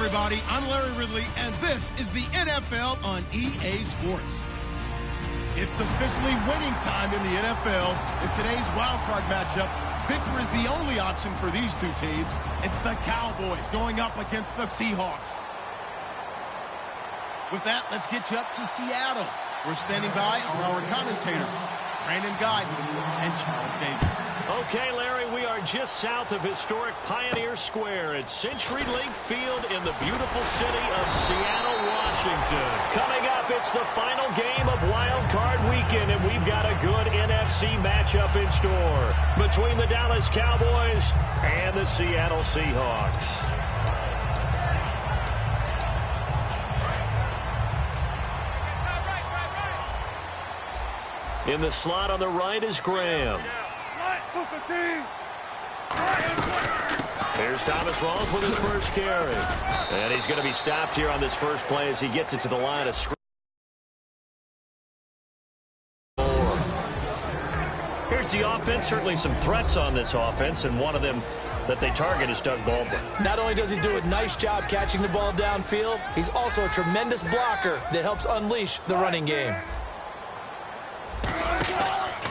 everybody. I'm Larry Ridley, and this is the NFL on EA Sports. It's officially winning time in the NFL. In today's wildcard matchup, victor is the only option for these two teams. It's the Cowboys going up against the Seahawks. With that, let's get you up to Seattle. We're standing by are our commentators, Brandon Guyton and Charles Davis. Okay, Larry, we are just south of historic Pioneer Square at Century Link Field in the beautiful city of Seattle, Washington. Coming up, it's the final game of Wild Card Weekend, and we've got a good NFC matchup in store between the Dallas Cowboys and the Seattle Seahawks. In the slot on the right is Graham. Here's Thomas Rawls with his first carry. And he's going to be stopped here on this first play as he gets it to the line of scrimmage. Here's the offense. Certainly some threats on this offense, and one of them that they target is Doug Baldwin. Not only does he do a nice job catching the ball downfield, he's also a tremendous blocker that helps unleash the running game.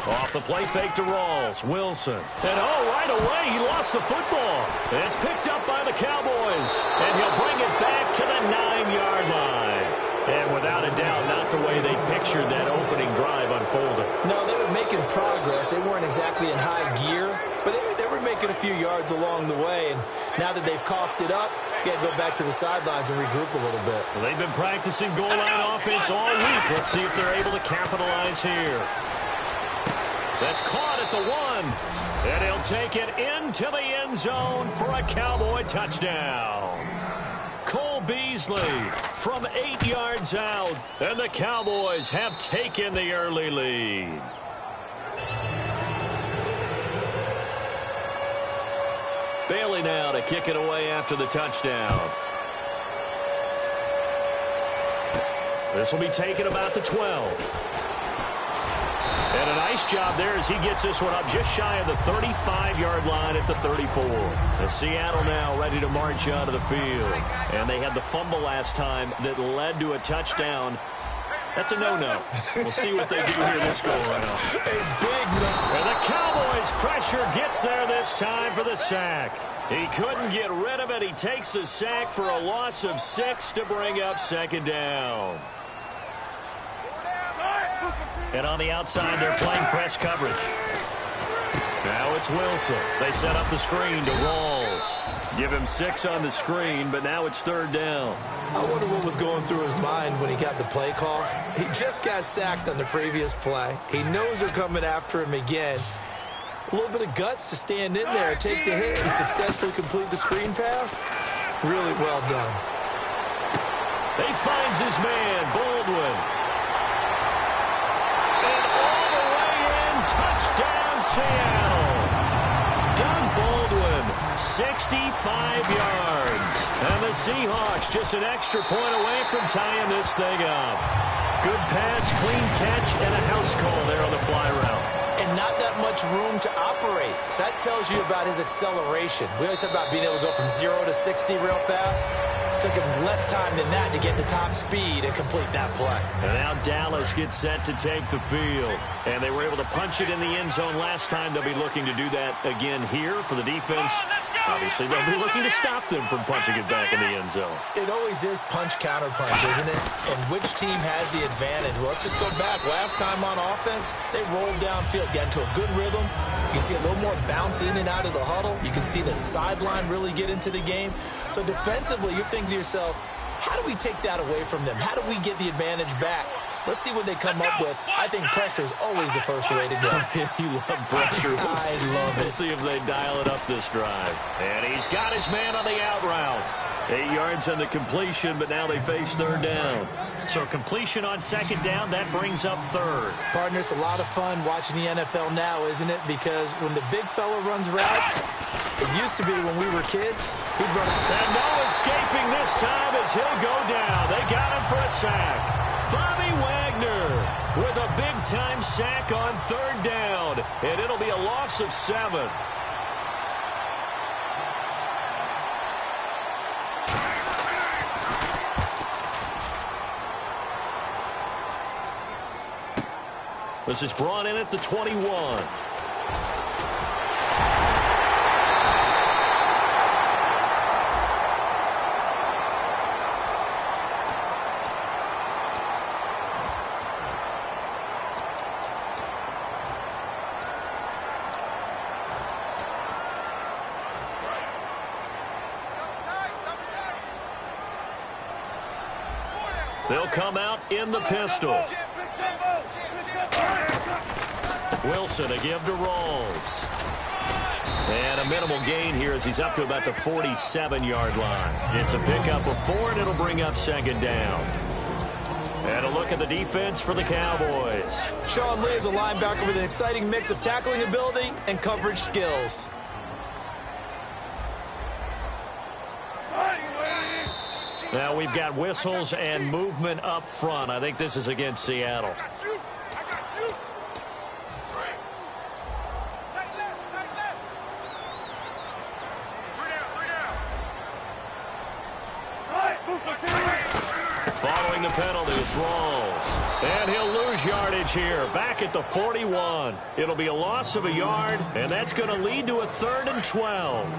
Off the play fake to Rawls. Wilson. And right away, he lost the football. And it's picked up by the Cowboys. And he'll bring it back to the 9-yard line. And without a doubt, not the way they pictured that opening drive unfolding. No, they were making progress. They weren't exactly in high gear, but they were making a few yards along the way. And now that they've coughed it up, you got to go back to the sidelines and regroup a little bit. Well, they've been practicing goal line offense all week. Let's see if they're able to capitalize here. That's caught at the 1. And he'll take it into the end zone for a Cowboy touchdown. Cole Beasley from 8 yards out. And the Cowboys have taken the early lead. Bailey now to kick it away after the touchdown. This will be taken about the 12. And a nice job there as he gets this one up just shy of the 35-yard line at the 34. And Seattle now ready to march onto the field. And they had the fumble last time that led to a touchdown. That's a no-no. We'll see what they do here this go-around. A big no. And the Cowboys' pressure gets there this time for the sack. He couldn't get rid of it. He takes the sack for a loss of 6 to bring up second down. And on the outside, they're playing press coverage. Now it's Wilson. They set up the screen to Rawls. Give him 6 on the screen, but now it's third down. I wonder what was going through his mind when he got the play call. He just got sacked on the previous play. He knows they're coming after him again. A little bit of guts to stand in there, take the hit, and successfully complete the screen pass. Really well done. He finds his man, Baldwin. Touchdown, Seattle. Doug Baldwin, 65 yards. And the Seahawks just an extra point away from tying this thing up. Good pass, clean catch, and a house call there on the fly route. And not that much room to operate. So that tells you about his acceleration. We always talk about being able to go from 0 to 60 real fast. Took him less time than that to get to top speed and complete that play. And now Dallas gets set to take the field. And they were able to punch it in the end zone last time. They'll be looking to do that again here for the defense. Obviously, they'll be looking to stop them from punching it back in the end zone. It always is punch-counter-punch, isn't it? And which team has the advantage? Well, let's just go back. Last time on offense, they rolled downfield, got into a good rhythm. You can see a little more bounce in and out of the huddle. You can see the sideline really get into the game. So defensively, you're thinking to yourself, how do we take that away from them? How do we get the advantage back? Let's see what they come up with. I think pressure is always the first way to go. You love pressure. I love it. We'll see if they dial it up this drive. And he's got his man on the out route. 8 yards on the completion, but now they face third down. So completion on second down, that brings up third. Partner, it's a lot of fun watching the NFL now, isn't it? Because when the big fella runs routes, it used to be when we were kids, he'd run. And no escaping this time as he'll go down. They got him for a sack. Bobby Wagner with a big-time sack on third down. And it'll be a loss of 7. This is brought in at the 21. They'll come out in the pistol. Wilson to give to Rawls. And a minimal gain here as he's up to about the 47-yard line. It's a pickup of 4, and it'll bring up second down. And a look at the defense for the Cowboys. Sean Lee is a linebacker with an exciting mix of tackling ability and coverage skills. Now we've got whistles and movement up front. I think this is against Seattle. Following the penalty, it's Rawls. And he'll lose yardage here. Back at the 41. It'll be a loss of a yard, and that's going to lead to a 3rd and 12.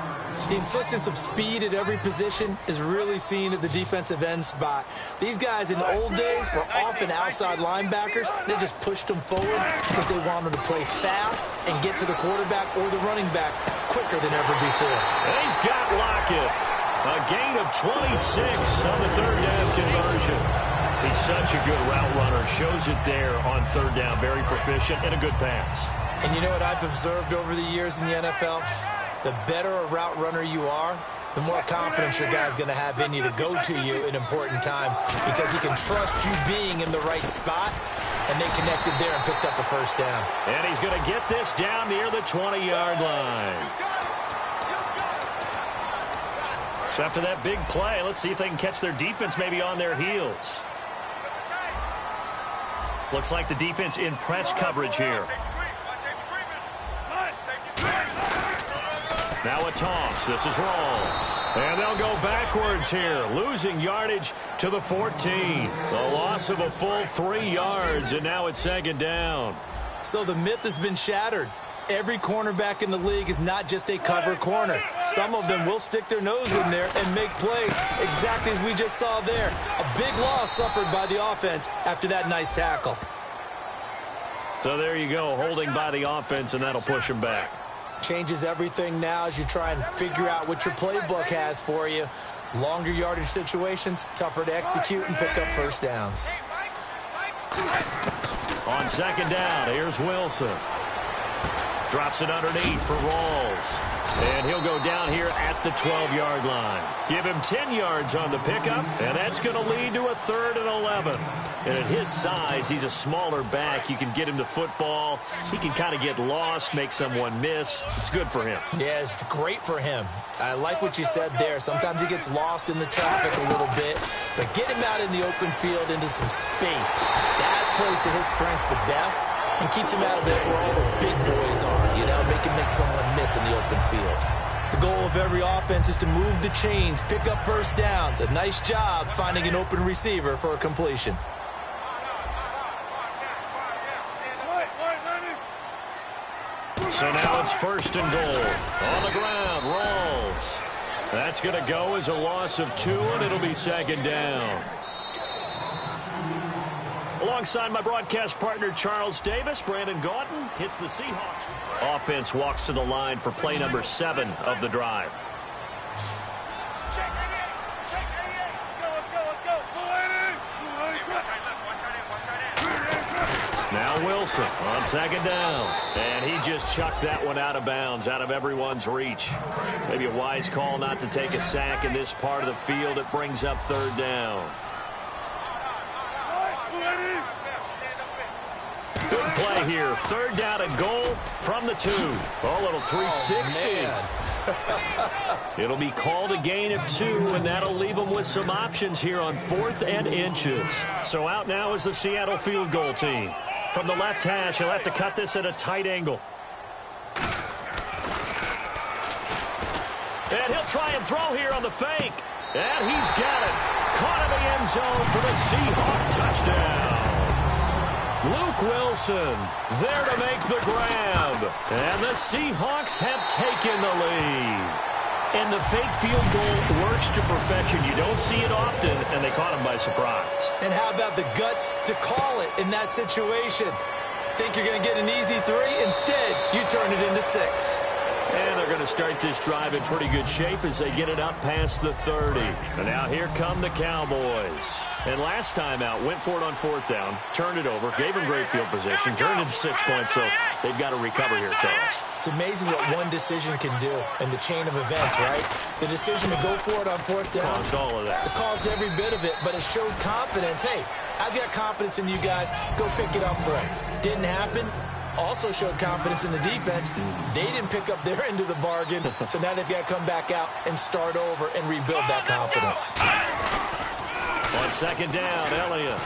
The insistence of speed at every position is really seen at the defensive end spot. These guys in the old days were often outside linebackers. They just pushed them forward because they wanted to play fast and get to the quarterback or the running backs quicker than ever before. And he's got Lockett. A gain of 26 on the 3rd down conversion. He's such a good route runner. Shows it there on 3rd down. Very proficient and a good pass. And you know what I've observed over the years in the NFL? The better a route runner you are, the more confidence your guy's going to have in you to go to you in important times because he can trust you being in the right spot, and they connected there and picked up a 1st down. And he's going to get this down near the 20-yard line. So after that big play, let's see if they can catch their defense maybe on their heels. Looks like the defense in press coverage here. Now a toss. This is Rawls. And they'll go backwards here, losing yardage to the 14. A loss of a full 3 yards, and now it's 2nd down. So the myth has been shattered. Every cornerback in the league is not just a cover corner. Some of them will stick their nose in there and make plays exactly as we just saw there. A big loss suffered by the offense after that nice tackle. So there you go, holding by the offense, and that'll push them back. Changes everything now as you try and figure out what your playbook has for you. Longer yardage situations, tougher to execute and pick up 1st downs. On 2nd down, here's Wilson. Drops it underneath for Rawls. And he'll go down here at the 12-yard line. Give him 10 yards on the pickup, and that's going to lead to a 3rd and 11. And at his size, he's a smaller back. You can get him to football. He can kind of get lost, make someone miss. It's good for him. Yeah, it's great for him. I like what you said there. Sometimes he gets lost in the traffic a little bit, but get him out in the open field into some space. That plays to his strengths the best and keeps him out of it where all the big boys are, you know, make someone miss in the open field. The goal of every offense is to move the chains, pick up 1st downs. A nice job finding an open receiver for a completion. So now it's 1st and goal. On the ground, Rawls. That's going to go as a loss of 2, and it'll be 2nd down. Alongside my broadcast partner, Charles Davis, Brandon Gaudin hits the Seahawks. Offense walks to the line for play number 7 of the drive. Now Wilson on 2nd down. And he just chucked that one out of bounds, out of everyone's reach. Maybe a wise call not to take a sack in this part of the field. It brings up 3rd down. Good play here. 3rd down and goal from the 2. Oh, little 360. Oh, It'll be called a gain of 2, and that'll leave them with some options here on 4th and inches. So out now is the Seattle field goal team. From the left hash, he'll have to cut this at a tight angle. And he'll try and throw here on the fake. And he's got it. Caught in the end zone for the Seahawk touchdown. Luke Wilson there to make the grab. And the Seahawks have taken the lead. And the fake field goal works to perfection. You don't see it often, and they caught him by surprise. And how about the guts to call it in that situation? Think you're going to get an easy 3? Instead, you turn it into 6. And they're going to start this drive in pretty good shape as they get it up past the 30. And now here come the Cowboys. And last time out, went for it on 4th down, turned it over, gave them great field position, turned into 6 points, so they've got to recover here, Charles. It's amazing what one decision can do in the chain of events, right? The decision to go for it on 4th down. Caused all of that. It caused every bit of it, but it showed confidence. Hey, I've got confidence in you guys. Go pick it up for it. Didn't happen. Also showed confidence in the defense. They didn't pick up their end of the bargain, so now they've got to come back out and start over and rebuild that confidence. On 2nd down, Elliott.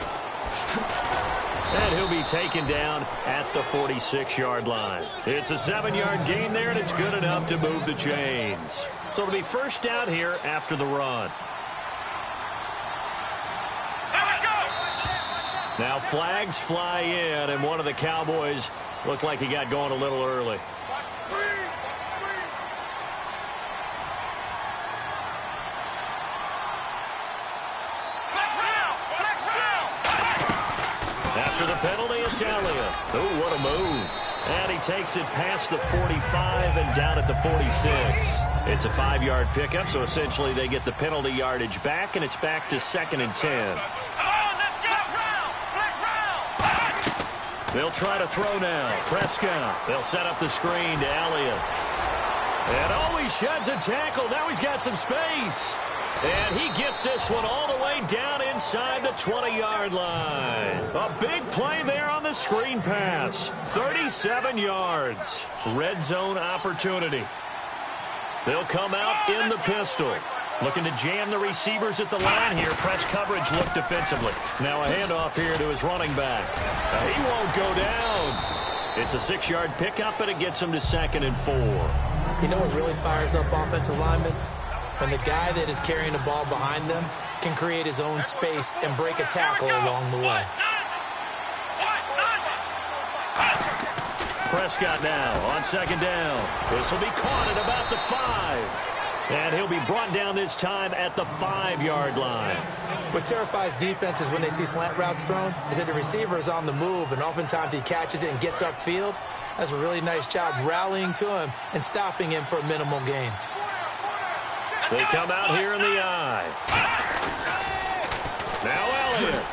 And he'll be taken down at the 46-yard line. It's a 7-yard gain there, and it's good enough to move the chains. So it'll be 1st down here after the run. Now flags fly in, and one of the Cowboys looked like he got going a little early. After the penalty, it's Elliott. Oh, what a move. And he takes it past the 45 and down at the 46. It's a 5-yard pickup, so essentially they get the penalty yardage back, and it's back to 2nd and 10. They'll try to throw now. Prescott. They'll set up the screen to Elliott. And oh, he sheds a tackle. Now he's got some space. And he gets this one all the way down inside the 20-yard line. A big play there on the screen pass. 37 yards. Red zone opportunity. They'll come out in the pistol. Looking to jam the receivers at the line here. Press coverage look defensively. Now a handoff here to his running back. He won't go down. It's a 6-yard pickup, and it gets him to 2nd and 4. You know what really fires up offensive linemen? When the guy that is carrying the ball behind them can create his own space and break a tackle along the way. Prescott now on 2nd down. This will be caught at about the 5. And he'll be brought down this time at the 5-yard line. What terrifies defenses when they see slant routes thrown is that the receiver is on the move, and oftentimes he catches it and gets upfield. Does a really nice job rallying to him and stopping him for a minimal gain. They come out here in the eye. Now Elliott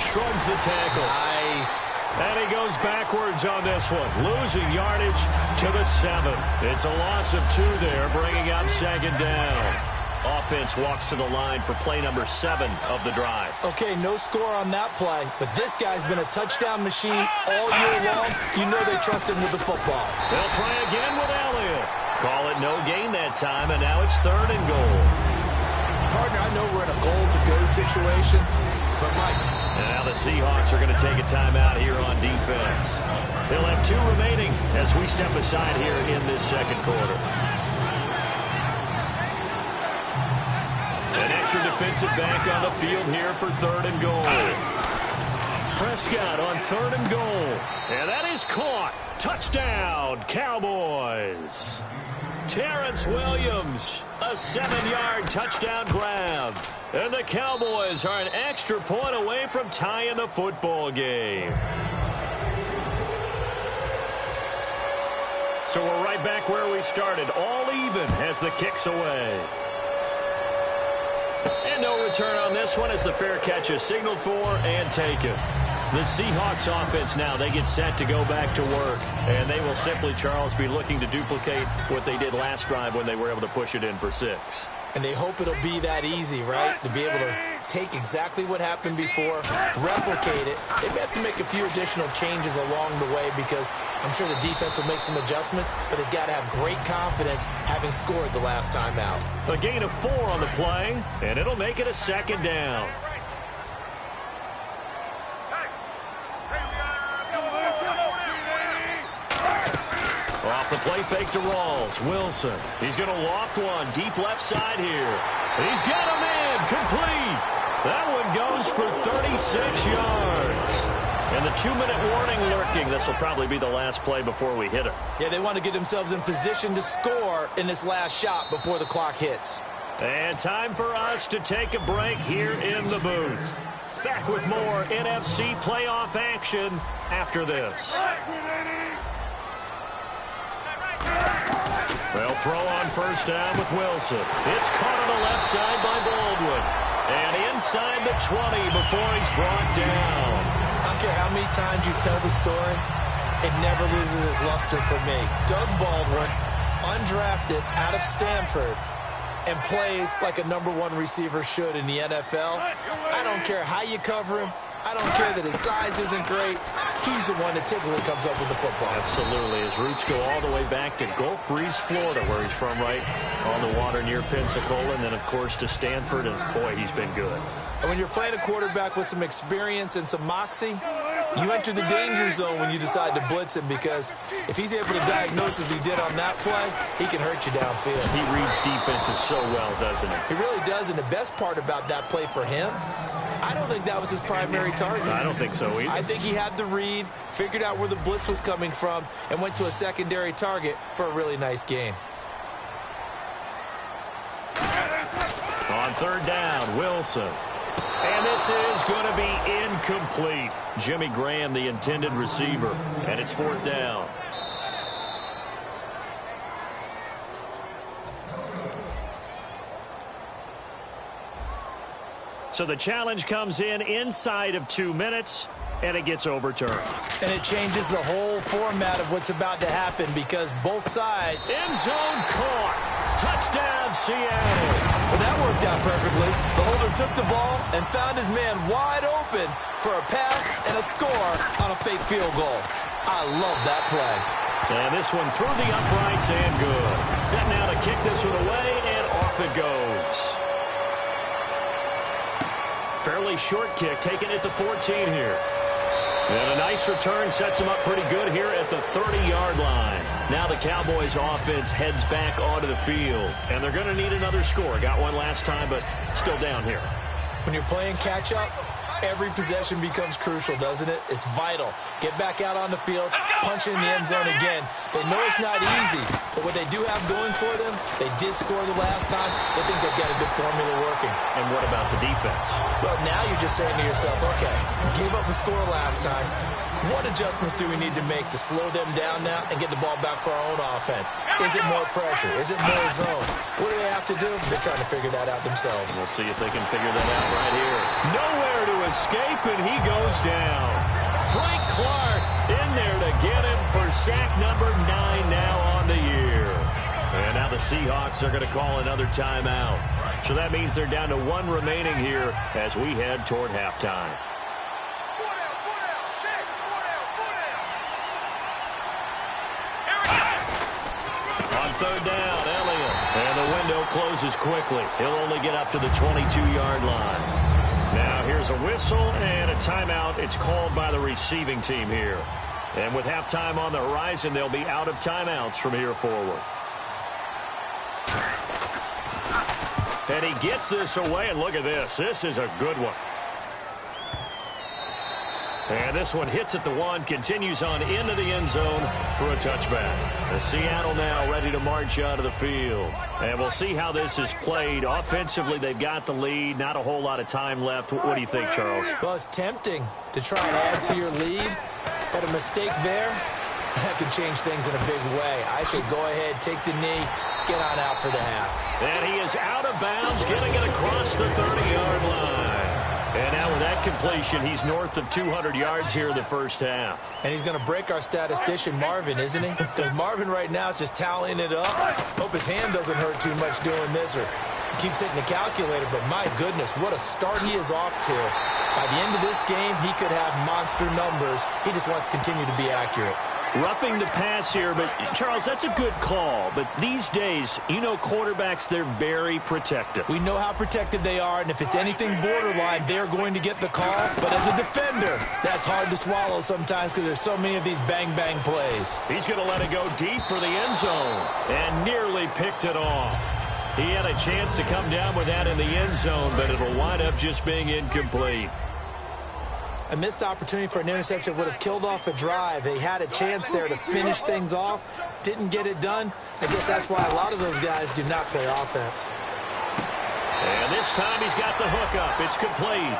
shrugs the tackle. Nice. And he goes backwards on this one, losing yardage to the 7. It's a loss of 2 there, bringing up 2nd down. Offense walks to the line for play number 7 of the drive. Okay, no score on that play, but this guy's been a touchdown machine all year long. You know they trust him with the football. They'll try again with Elliott. Call it no gain that time, and now it's 3rd and goal. Partner, I know we're in a goal-to-go situation, but Mike. And now the Seahawks are going to take a timeout here on defense. They'll have 2 remaining as we step aside here in this 2nd quarter. An extra defensive back on the field here for 3rd and goal. Prescott on 3rd and goal. And that is caught. Touchdown, Cowboys. Terrence Williams, a 7-yard touchdown grab. And the Cowboys are an extra point away from tying the football game. So we're right back where we started, all even as the kick's away. And no return on this one as the fair catch is signaled for and taken. The Seahawks offense now, they get set to go back to work. And they will simply, Charles, be looking to duplicate what they did last drive when they were able to push it in for 6. And they hope it'll be that easy, right? To be able to take exactly what happened before, replicate it. They may have to make a few additional changes along the way because I'm sure the defense will make some adjustments, but they've got to have great confidence having scored the last time out. A gain of 4 on the play, and it'll make it a 2nd down. Off the play fake to Rawls. Wilson. He's going to loft one deep left side here. He's got him in. Complete. That one goes for 36 yards. And the 2-minute warning lurking. This will probably be the last play before we hit it. Yeah, they want to get themselves in position to score in this last shot before the clock hits. And time for us to take a break here in the booth. Back with more NFC playoff action after this. They'll throw on first down with Wilson. It's caught on the left side by Baldwin. And inside the 20 before he's brought down. I don't care how many times you tell the story, it never loses its luster for me. Doug Baldwin, undrafted out of Stanford, and plays like a #1 receiver should in the NFL. I don't care how you cover him. I don't care that his size isn't great. He's the one that typically comes up with the football. Absolutely. His roots go all the way back to Gulf Breeze, Florida, where he's from, right on the water near Pensacola, and then, of course, to Stanford, and, boy, he's been good. And when you're playing a quarterback with some experience and some moxie, you enter the danger zone when you decide to blitz him, because if he's able to diagnose as he did on that play, he can hurt you downfield. He reads defenses so well, doesn't he? He really does, and the best part about that play for him, I don't think that was his primary target. I don't think so either. I think he had the read, figured out where the blitz was coming from, and went to a secondary target for a really nice game. On third down, Wilson. And this is going to be incomplete. Jimmy Graham, the intended receiver, and it's fourth down. So the challenge comes in inside of 2 minutes, and it gets overturned. And it changes the whole format of what's about to happen, because both sides... End zone caught. Touchdown, Seattle. Well, that worked out perfectly. The holder took the ball and found his man wide open for a pass and a score on a fake field goal. I love that play. And this one through the uprights and good. Set now to kick this one away, and off it goes. Fairly short kick, taking it to 14 here. And a nice return sets him up pretty good here at the 30-yard line. Now the Cowboys offense heads back onto the field. And they're going to need another score. Got one last time, but still down here. When you're playing catch-up, every possession becomes crucial, doesn't it? It's vital. Get back out on the field, punch it in the end zone again. They know it's not easy, but what they do have going for them, they did score the last time. They think they've got a good formula working. And what about the defense? Well, now you're just saying to yourself, okay, gave up a score last time. What adjustments do we need to make to slow them down now and get the ball back for our own offense? Is it more pressure? Is it more zone? What do they have to do? They're trying to figure that out themselves. We'll see if they can figure that out right here. Nowhere to escape, and he goes down. Frank Clark in there to get him for sack number 9 now on the year. And now the Seahawks are going to call another timeout. So that means they're down to 1 remaining here as we head toward halftime. Third down, Elliott. And the window closes quickly. He'll only get up to the 22-yard line. Now here's a whistle and a timeout. It's called by the receiving team here. And with halftime on the horizon, they'll be out of timeouts from here forward. And he gets this away, and look at this. This is a good one. And this one hits at the 1, continues on into the end zone for a touchback. The Seattle now ready to march out of the field. And we'll see how this is played. Offensively, they've got the lead. Not a whole lot of time left. What do you think, Charles? Well, it's tempting to try and add to your lead, but a mistake there, that could change things in a big way. I say go ahead, take the knee, get on out for the half. And he is out of bounds, getting it across the 30-yard line. And now with that completion, he's north of 200 yards here in the first half. And he's going to break our statistician, Marvin, isn't he? Because Marvin right now is just tallying it up. Hope his hand doesn't hurt too much doing this, or he keeps hitting the calculator. But my goodness, what a start he is off to. By the end of this game, he could have monster numbers. He just wants to continue to be accurate. Roughing the pass here, but, Charles, that's a good call. But these days, you know, quarterbacks, they're very protective. We know how protected they are, and if it's anything borderline, they're going to get the call. But as a defender, that's hard to swallow sometimes because there's so many of these bang-bang plays. He's going to let it go deep for the end zone and nearly picked it off. He had a chance to come down with that in the end zone, but it'll wind up just being incomplete. A missed opportunity for an interception would have killed off a drive. They had a chance there to finish things off. Didn't get it done. I guess that's why a lot of those guys do not play offense. And this time he's got the hook up. It's complete.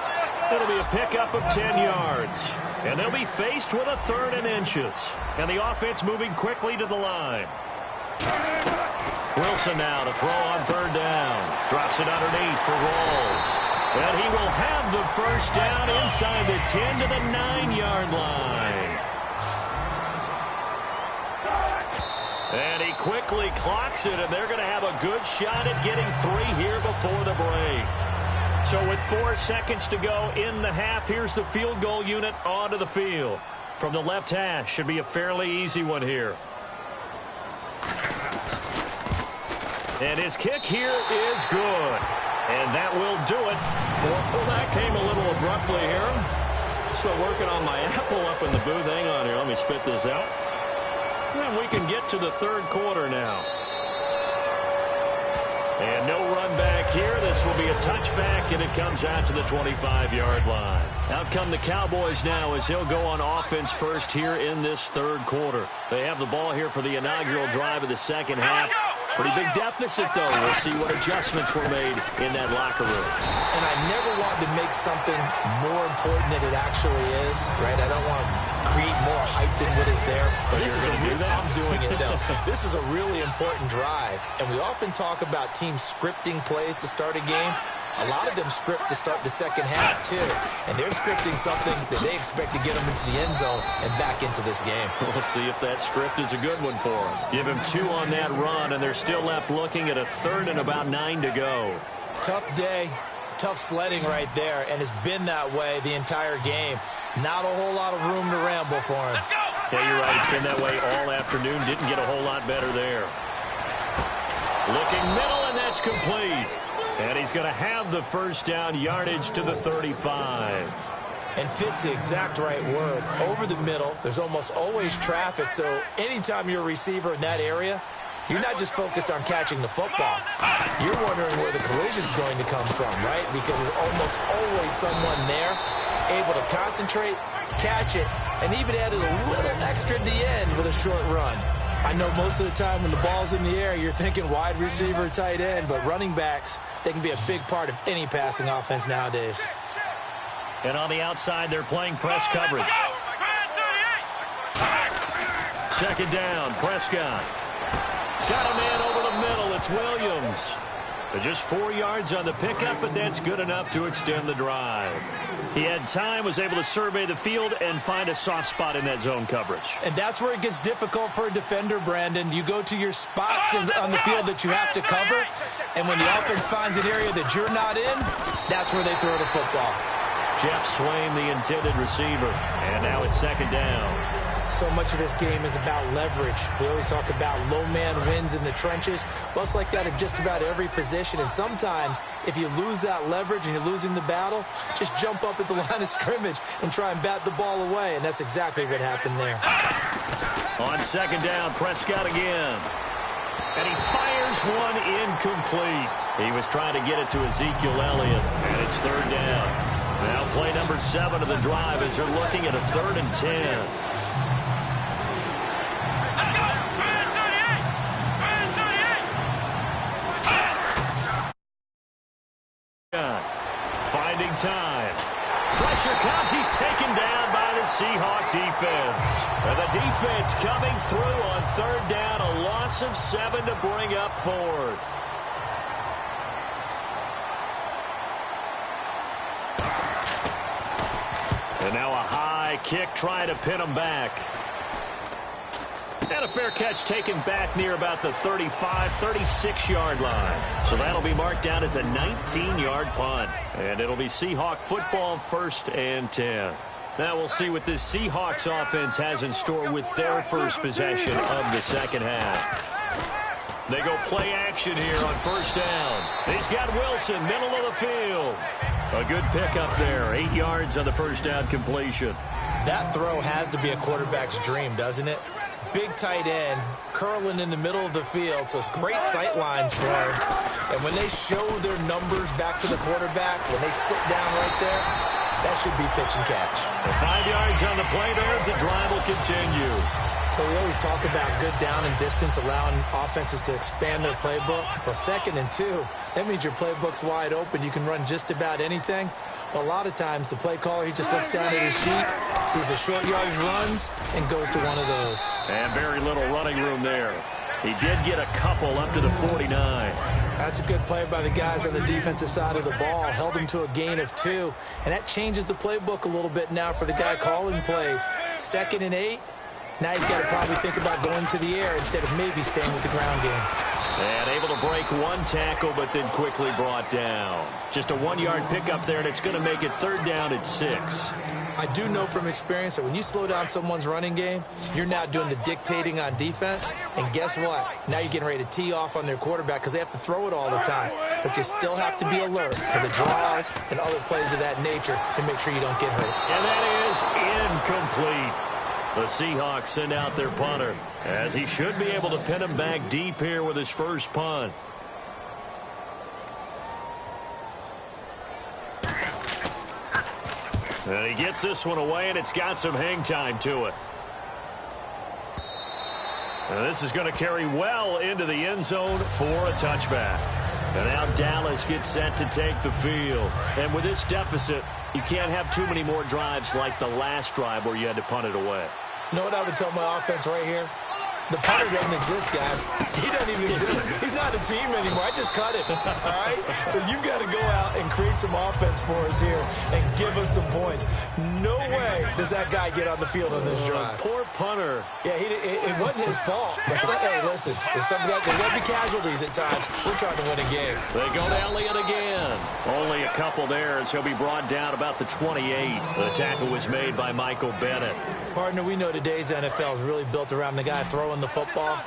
It'll be a pickup of 10 yards. And they'll be faced with a 3rd and inches. And the offense moving quickly to the line. Wilson now to throw on 3rd down. Drops it underneath for Rawls. And he will have the first down inside the 10 to the 9-yard line. And he quickly clocks it, and they're going to have a good shot at getting 3 here before the break. So with 4 seconds to go in the half, here's the field goal unit onto the field. From the left hash, should be a fairly easy one here. And his kick here is good. And that will do it. Well, that came a little abruptly here. So working on my apple up in the booth. Hang on here. Let me spit this out. And we can get to the 3rd quarter now. And no run back here. This will be a touchback, and it comes out to the 25-yard line. Out come the Cowboys now as he'll go on offense first here in this 3rd quarter. They have the ball here for the inaugural drive of the second half. Pretty big deficit, though. We'll see what adjustments were made in that locker room. And I never want to make something more important than it actually is, right? I don't want to create more hype than what is there. But this is I'm doing it, though. This is a really important drive. And we often talk about teams scripting plays to start a game. A lot of them script to start the second half, too. And they're scripting something that they expect to get them into the end zone and back into this game. We'll see if that script is a good one for them. Give him 2 on that run, and they're still left looking at a 3rd and about 9 to go. Tough day, tough sledding right there, and it's been that way the entire game. Not a whole lot of room to ramble for him. Yeah, you're right. It's been that way all afternoon. Didn't get a whole lot better there. Looking middle, and that's complete. And he's going to have the first down, yardage to the 35. And fits the exact right word. Over the middle, there's almost always traffic, so anytime you're a receiver in that area, you're not just focused on catching the football. You're wondering where the collision's going to come from, right? Because there's almost always someone there able to concentrate, catch it, and even added a little extra at the end with a short run. I know most of the time when the ball's in the air, you're thinking wide receiver, tight end, but running backs, they can be a big part of any passing offense nowadays. And on the outside, they're playing press coverage. Second down, Prescott. Got a man over the middle. It's Williams. Just 4 yards on the pickup, but that's good enough to extend the drive. He had time, was able to survey the field and find a soft spot in that zone coverage. And that's where it gets difficult for a defender, Brandon. You go to your spots on the field that you have to cover, and when the offense finds an area that you're not in, that's where they throw the football. Jeff Swaim, the intended receiver, and now it's second down. So much of this game is about leverage. We always talk about low man wins in the trenches, but it's like that at just about every position. And sometimes, if you lose that leverage and you're losing the battle, just jump up at the line of scrimmage and try and bat the ball away. And that's exactly what happened there. On second down, Prescott again. And he fires one incomplete. He was trying to get it to Ezekiel Elliott, and it's third down. Now play number 7 of the drive as they're looking at a 3rd and 10. Finding time. Pressure comes. He's taken down by the Seahawk defense. And the defense coming through on third down. A loss of 7 to bring up 4th. And now a high kick trying to pin him back. And a fair catch taken back near about the 35, 36-yard line. So that'll be marked down as a 19-yard punt. And it'll be Seahawk football, 1st and 10. Now we'll see what this Seahawks offense has in store with their first possession of the second half. They go play action here on first down. He's got Wilson, middle of the field. A good pickup there, 8 yards on the first down completion. That throw has to be a quarterback's dream, doesn't it? Big tight end, curling in the middle of the field, so it's great sight lines for him. And when they show their numbers back to the quarterback, when they sit down right there, That should be pitch and catch. 5 yards on the play there as the drive will continue. Well, we always talk about good down and distance, allowing offenses to expand their playbook. Well, 2nd and 2, that means your playbook's wide open. You can run just about anything. But a lot of times, the play caller, he just looks down at his sheet, sees the short yardage runs, and goes to one of those. And very little running room there. He did get a couple up to the 49. That's a good play by the guys on the defensive side of the ball. Held him to a gain of 2. And that changes the playbook a little bit now for the guy calling plays. 2nd and 8. Now he's got to probably think about going to the air instead of maybe staying with the ground game. And able to break one tackle, but then quickly brought down. Just a 1-yard pickup there, and it's going to make it 3rd down at 6. I do know from experience that when you slow down someone's running game, you're now doing the dictating on defense. And guess what? Now you're getting ready to tee off on their quarterback because they have to throw it all the time. But you still have to be alert for the draws and other plays of that nature to make sure you don't get hurt. And that is incomplete. The Seahawks send out their punter, as he should be able to pin him back deep here with his first punt. And he gets this one away, and it's got some hang time to it. And this is going to carry well into the end zone for a touchback. And now Dallas gets set to take the field. And with this deficit, you can't have too many more drives like the last drive where you had to punt it away. You know what I would tell my offense right here? The punter doesn't exist, guys. He doesn't even exist. He's not a team anymore. I just cut it, all right? So you've got to go out and create some offense for us here and give us some points. No way does that guy get on the field on this drive. Poor punter. Yeah, it wasn't his fault. But hey, listen, there's going to be casualties at times. We're trying to win a game. They go to Elliott again. Only a couple there as he'll be brought down about the 28. The tackle was made by Michael Bennett. Partner, we know today's NFL is really built around the guy throwing the football.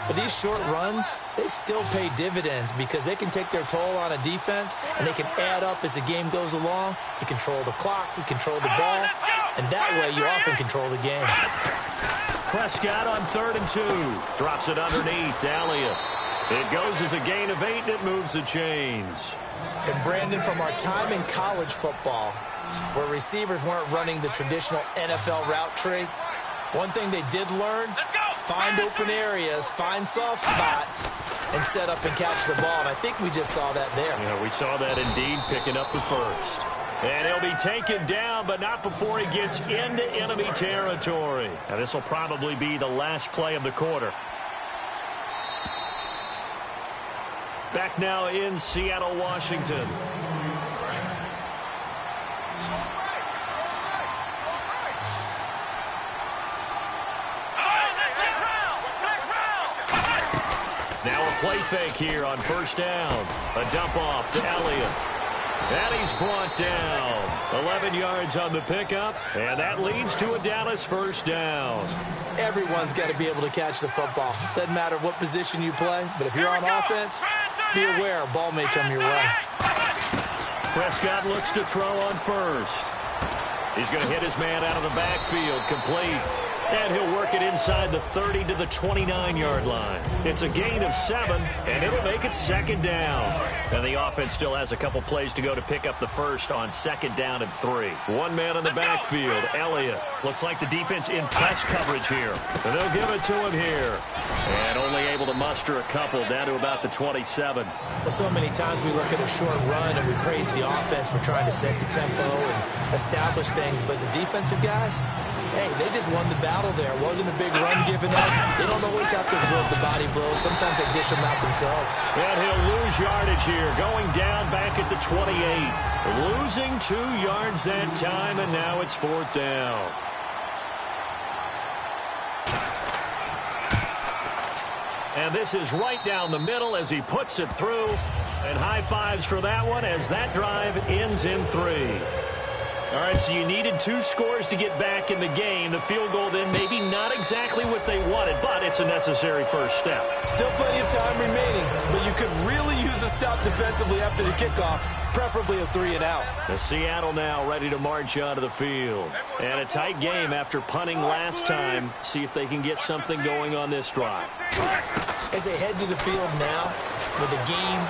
But these short runs, they still pay dividends because they can take their toll on a defense and they can add up as the game goes along. You control the clock, you control the ball, and that way you often control the game. Prescott on 3rd and 2. Drops it underneath to Elliott. It goes as a gain of 8, and it moves the chains. And Brandon, from our time in college football, where receivers weren't running the traditional NFL route tree, one thing they did learn, find open areas, find soft spots, and set up and catch the ball. And I think we just saw that there. Yeah, we saw that indeed, picking up the first. And he'll be taken down, but not before he gets into enemy territory. Now, this will probably be the last play of the quarter. Back now in Seattle, Washington. Now a play fake here on 1st down. A dump off to Elliott. And he's brought down. 11 yards on the pickup, and that leads to a Dallas 1st down. Everyone's got to be able to catch the football. Doesn't matter what position you play, but if you're on offense, be aware a ball may come your way. Prescott looks to throw on 1st. He's going to hit his man out of the backfield, complete. And he'll work it inside the 30 to the 29-yard line. It's a gain of 7, and it'll make it 2nd down. And the offense still has a couple plays to go to pick up the first on 2nd down and 3. One man in the backfield, Elliott. Looks like the defense in press coverage here. And they'll give it to him here. And only able to muster a couple down to about the 27. Well, so many times we look at a short run and we praise the offense for trying to set the tempo and establish things. But the defensive guys, hey, they just won the battle there. It wasn't a big run given up. They don't always have to absorb the body blows. Sometimes they dish them out themselves. And he'll lose yardage here, going down back at the 28. Losing 2 yards that time, and now it's 4th down. And this is right down the middle as he puts it through. And high fives for that one as that drive ends in 3. All right, so you needed 2 scores to get back in the game. The field goal then maybe not exactly what they wanted, but it's a necessary first step. Still plenty of time remaining, but you could really use a stop defensively after the kickoff, preferably a 3 and out. The Seattle now ready to march onto the field. And a tight game after punting last time. See if they can get something going on this drive. As they head to the field now, with a game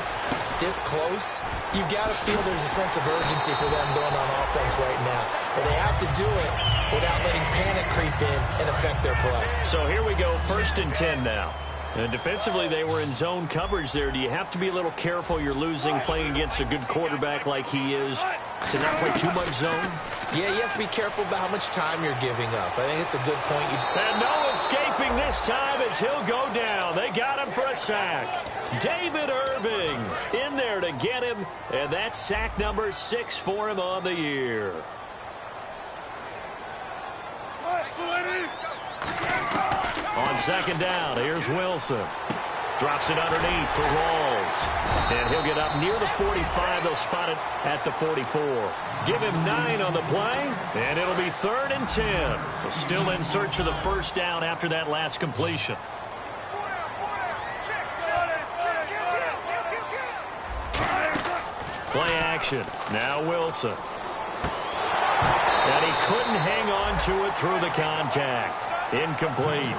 this close, you've got to feel there's a sense of urgency for them going on offense right now. But they have to do it without letting panic creep in and affect their play. So here we go, 1st and 10 now. And defensively, they were in zone coverage there. Do you have to be a little careful? You're losing playing against a good quarterback like he is to not play too much zone? Yeah, you have to be careful about how much time you're giving up. I think it's a good point. And no escaping this time as he'll go down. They got him for a sack. David Irving in there to get him, and that's sack number 6 for him on the year. On 2nd down, here's Wilson. Drops it underneath for Walls. And he'll get up near the 45. They'll spot it at the 44. Give him 9 on the play, and it'll be 3rd and 10. They're still in search of the 1st down after that last completion. Play action. Now Wilson. And he couldn't hang on to it through the contact. Incomplete.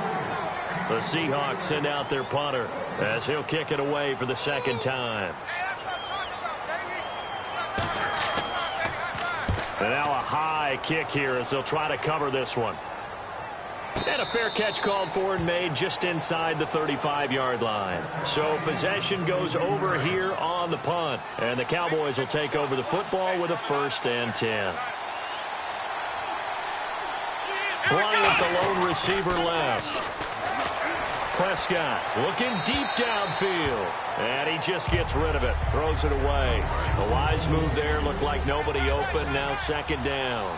The Seahawks send out their punter as he'll kick it away for the 2nd time. And now a high kick here as they'll try to cover this one. And a fair catch called for and made just inside the 35-yard line. So possession goes over here on the punt. And the Cowboys will take over the football with a 1st and 10. Bryant, the lone receiver left. Prescott looking deep downfield. And he just gets rid of it. Throws it away. A wise move there. Looked like nobody open. Now 2nd down.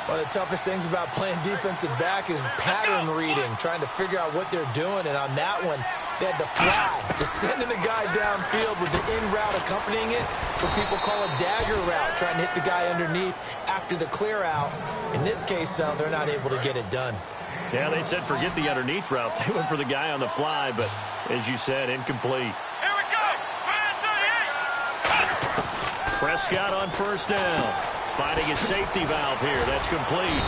One of the toughest things about playing defensive back is pattern reading, trying to figure out what they're doing. And on that one, they had the fly, just sending the guy downfield with the in route accompanying it, what people call a dagger route, trying to hit the guy underneath after the clear out. In this case, though, they're not able to get it done. Yeah, they said forget the underneath route. They went for the guy on the fly, but as you said, incomplete. Here we go. Prescott on 1st down. Finding his safety valve here. That's complete.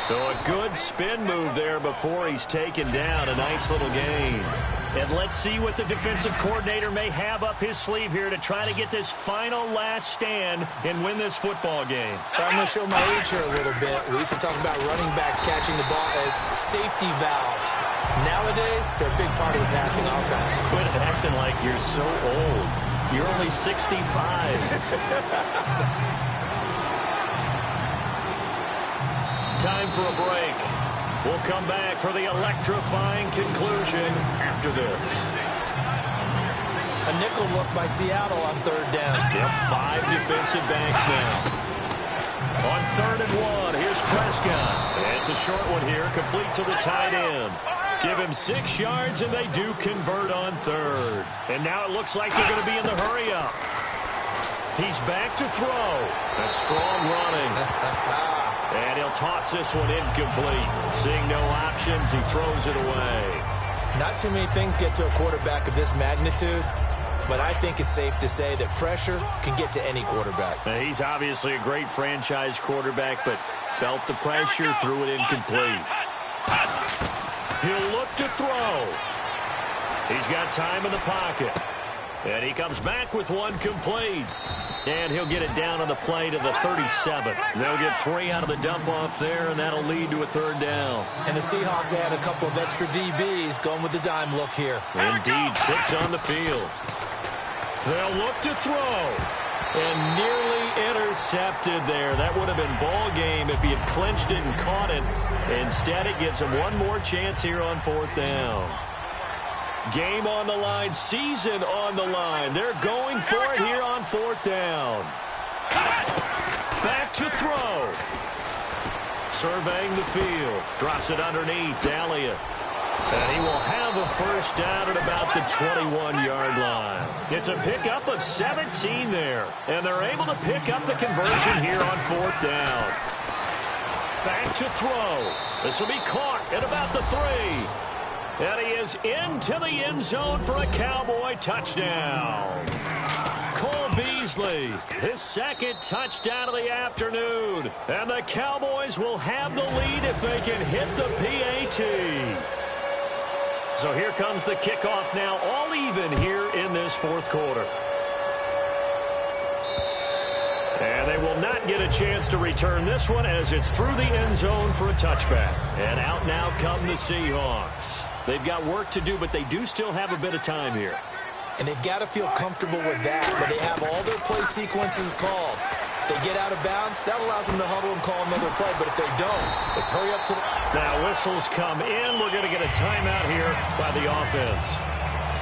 So a good spin move there before he's taken down. A nice little gain. And let's see what the defensive coordinator may have up his sleeve here to try to get this final last stand and win this football game. I'm going to show my age here a little bit. We used to talk about running backs catching the ball as safety valves. Nowadays, they're a big part of the passing offense. Quit acting like you're so old. You're only 65. Time for a break. We'll come back for the electrifying conclusion after this. A nickel look by Seattle on 3rd down. Yep, 5 defensive backs now. On 3rd and 1, here's Prescott. And it's a short one here, complete to the tight end. Give him 6 yards, and they do convert on 3rd. And now it looks like they're going to be in the hurry-up. He's back to throw. A strong running. And he'll toss this one incomplete. Seeing no options, he throws it away. Not too many things get to a quarterback of this magnitude, but I think it's safe to say that pressure can get to any quarterback. Now, he's obviously a great franchise quarterback, but felt the pressure, threw it incomplete. He'll look to throw. He's got time in the pocket. And he comes back with one complete. And he'll get it down on the play to the 37. They'll get 3 out of the dump-off there, and that'll lead to a 3rd down. And the Seahawks add a couple of extra DBs going with the dime look here. Indeed, 6 on the field. They'll look to throw. And nearly intercepted there. That would have been ball game if he had clinched it and caught it. Instead, it gives him one more chance here on 4th down. Game on the line, season on the line. They're going for it here on 4th down. Back to throw. Surveying the field. Drops it underneath. Elliott. And he will have a 1st down at about the 21-yard line. It's a pickup of 17 there. And they're able to pick up the conversion here on 4th down. Back to throw. This will be caught at about the 3. And he is into the end zone for a Cowboy touchdown. Cole Beasley, his 2nd touchdown of the afternoon. And the Cowboys will have the lead if they can hit the PAT. So here comes the kickoff now, all even here in this fourth quarter. And they will not get a chance to return this one as it's through the end zone for a touchback. And out now come the Seahawks. They've got work to do, but they do still have a bit of time here. And they've got to feel comfortable with that, but they have all their play sequences called. If they get out of bounds, that allows them to huddle and call another play. But if they don't, it's hurry up to the... Now whistles come in. We're going to get a timeout here by the offense.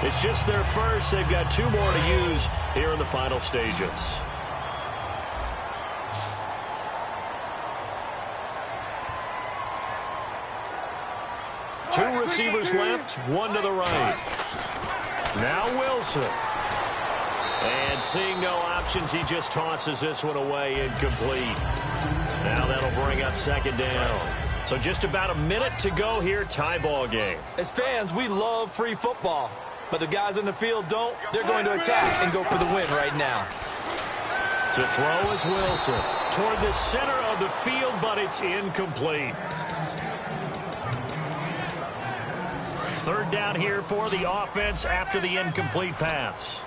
It's just their first. They've got 2 more to use here in the final stages. Two receivers left, one to the right. Now Wilson. And seeing no options, he just tosses this one away, incomplete. Now that'll bring up second down. So just about a minute to go here, tie ball game. As fans, we love free football. But the guys in the field don't. They're going to attack and go for the win right now. To throw is Wilson. Toward the center of the field, but it's incomplete. Third down here for the offense after the incomplete pass.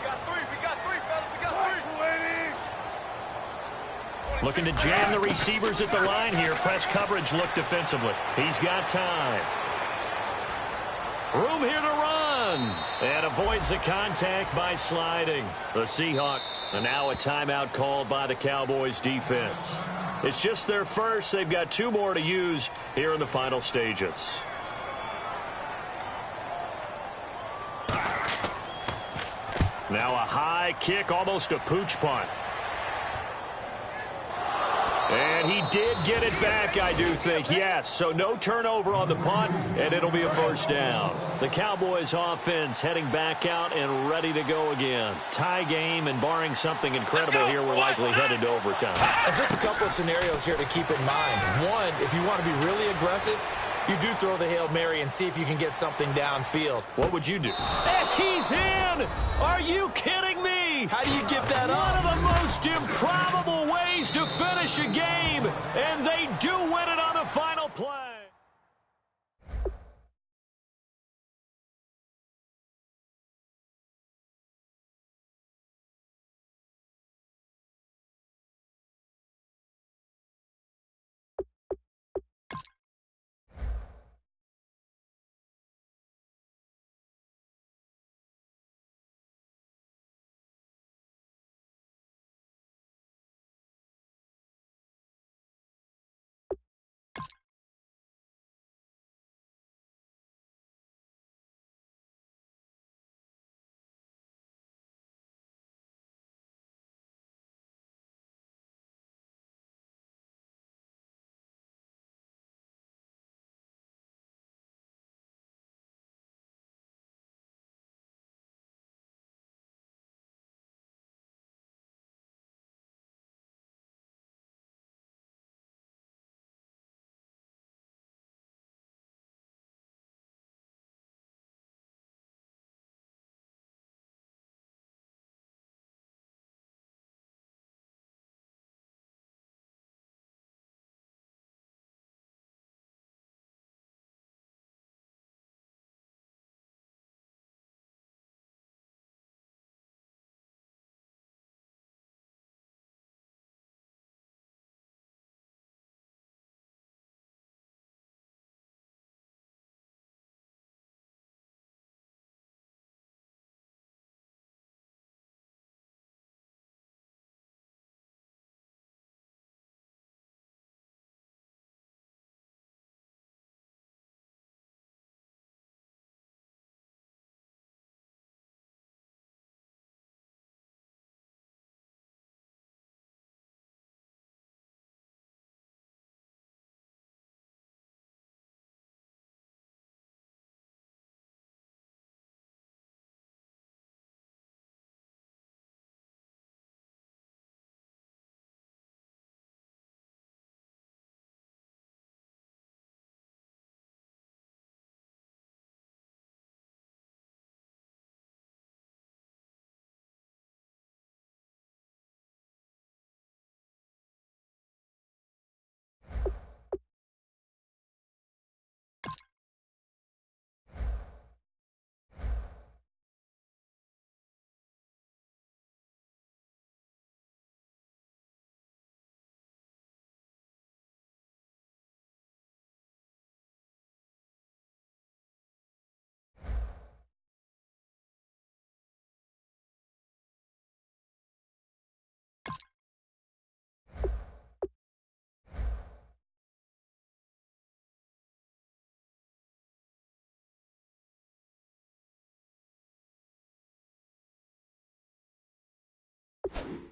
We got three, fellas. We got three. Looking to jam the receivers at the line here. Press coverage look defensively. He's got time. Room here to run. And avoids the contact by sliding. The Seahawks. And now a timeout called by the Cowboys defense. It's just their first. They've got 2 more to use here in the final stages. Now a high kick, almost a pooch punt. And he did get it back, I do think, yes. So no turnover on the punt, and it'll be a first down. The Cowboys offense heading back out and ready to go again. Tie game, and barring something incredible here, we're likely headed to overtime. And just a couple of scenarios here to keep in mind. One, if you want to be really aggressive, you do throw the Hail Mary and see if you can get something downfield. What would you do? And he's in! Are you kidding me? How do you get that up? One of the most improbable ways to finish a game, and they do win it on the final play. it.